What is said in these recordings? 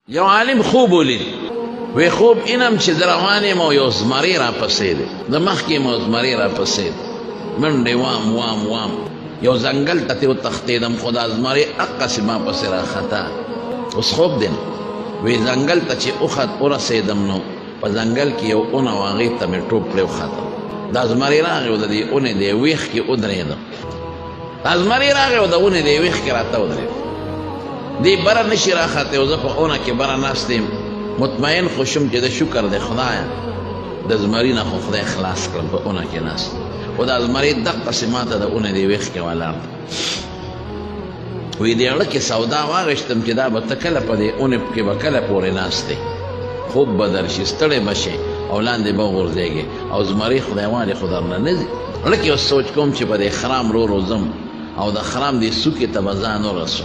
یو عالم خوب ولید وی خوب اینم چې روان یم او یو زمری را پسې دی د مخکې مو زمری را پسې دی منډې وام وام وام یو ځنګل ته ترې وتښتېدم خو دا زمری هغسې ما پسې راخطا اوس خوب دی وی ځنګل ته چې ورسېدم نو په ځنګل کې یو اونه و هغې ته مې ټوپ پرې وختم دا زمری راغی او د دې اونې د ویښ کې ودرېدم دا زمری راغی او د اونې د ویښ کې راته ودرېد دی بره نشي راختی او زه په اونه کې بره ناست یم مطمئن خو شم چې د شکر د خدایه د زمري نه خو خدای خلاص کړم په اونه کې ناست خو دا زمري دقسې ما ته د اونې د ویښ کې ولاړ وی د اړه کې سودا واغېستم چې دا به ته کله په دې اونې کې به کله پورې ناست دی خوب به درشي ستړی به شي او لاندې به وغورځېږې او زمري خدای والې خو درنه نه ځي اړه کې اوس سوچ کوم چې په دې خرام رو ځم او د خرام دې څوکې ته به ځان ورسو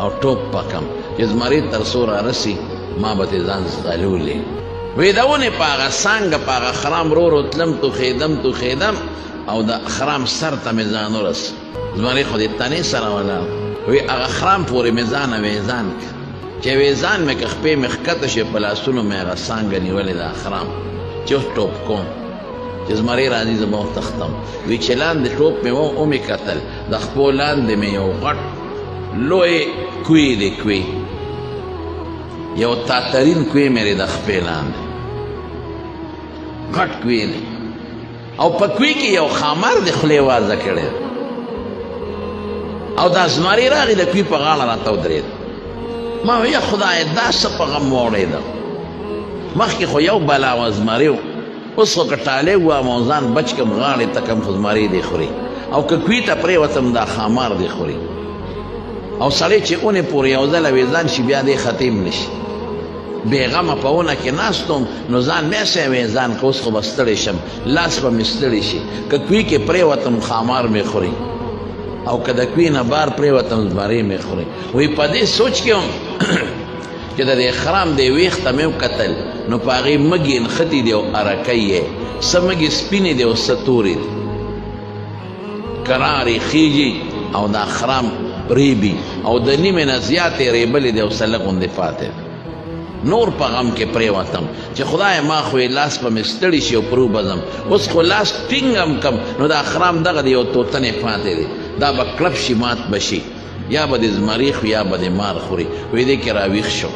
او ټوپ پکم چې زمري تر څو رارسي ما به ترې ځان ځغلولې وی د اونې په هغه څانګه په هغه خرام رو تلم توخېدم او د خرام سر ته مې ځان ورس زمري خو دې تنې سره ولاړ وی هغه خرام پورې مې ځانه ویزان چې ویزان مې که خپې مې ښکته شي په لاسونو مې هغه څانګه نیولې دا خرام چې اوس ټوپ کوم چې زمري راځي زه به وتښتم وی چې لاندې ټوپ مې ومې کتل د خپو لاندې مې یو غټ لوی کوی دی کوی یو تاترین کوی مې د خپې لاندې غټ کوی دی او په کوی کې یو خامر د خولې وازه کړی او دا زمري راغی د کوی په غاړه راته ودرېد ما وی یا خدای دا څه په غم واوړېدم مخکې خو یو بلا و زمري و اوس خو که ټالۍ ووام او ځان بچ کړم غاړې ته کم خو زمري دی خوري او که کوی ته پرېوتم دا خامار دی خوري او سړی چې اونې پورې یو ځله ویزان شي بیا دې ختم نشي بېغمه په اونه کې ناست وم نو ځان مې سې ویزان که اوس خو به ستړی شم لاس به مې ستړی شي که کوی کې پرېوتم خامار مې خوري او که د کوی نه بار پرېوتم زمري مې خوري وی په دې سوچ کې وم چې د دې خرام دې ویښ ته مې وکتل نو په هغې مږې نښتې دي او ارکۍ یې څه مږې سپینې دي او څه تورې دي کرارې خیږي او دا خرام ریبي او د نیمې نه زیاتې ریبلې دي او څه لږ غوندې پاتې نور په غم کې پرېوتم چې خدای ما خو یې لاس به مې ستړي شي او پرو به ځم اوس خو لاس ټینګم کم نو دا خرام دغه دی یو توتنې پاتې دی دا به کلپ شي مات به شي یا به د زمري خو یا به د مار خوري وی دې کې راویښ شم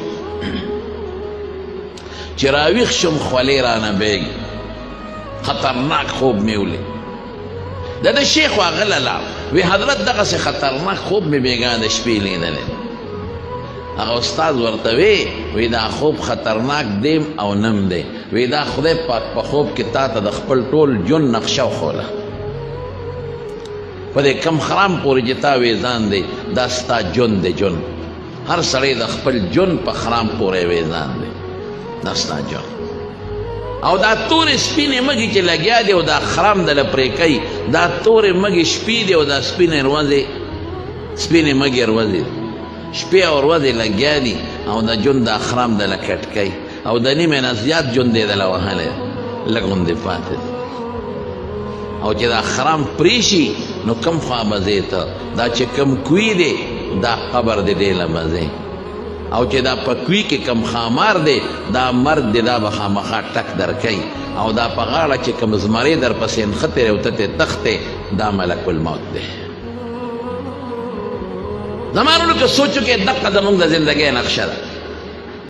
چې راویښ شم خولې رانه بیږي خطرناک خوب مې ولید د شیخ هغه لاړ وی حضرت دغسې خطرناک خوب مې بېګا د شپې لیدلی هغه استاد ورته وی دا خوب خطرناک دیم او نم دی وی دا خدای پاک په خوب کې تا ته د خپل ټول ژوند نقشه وښوله په دې کم خرام پورې چې تا ویزان دی دا ستا ژوند دی ژوند هر سړی د خپل ژوند په خرام پورې ویزان دی دا ستا ژوند او دا تورې سپینې مږې چې لګیا دی او دا خرام دله پرې کوي دا تورې مږې شپې دی او دا سپینې مږې ورځې شپې او ورځې لګیا دي او د ژوند دا خرام دله کټ کوي او د نیمې نه زیات ژوند یې دله وهلی لږ غوندې پاتې دی او چې دا خرام پرې شي نو کم خوا به ځې ته دا چې کم کوی دی دا قبر دی دی له به ځې او چې دا په کوی کې کم خامار دی دا مرګ دی دا به خامخا ټک در کوي او دا په غاړه چې کم زمري در پسې نښتې او ته ترې تښتې دا ملک الموت دی زما وروڼو که سوچ وکړې دقه زموږ د زندګۍ نقشه ده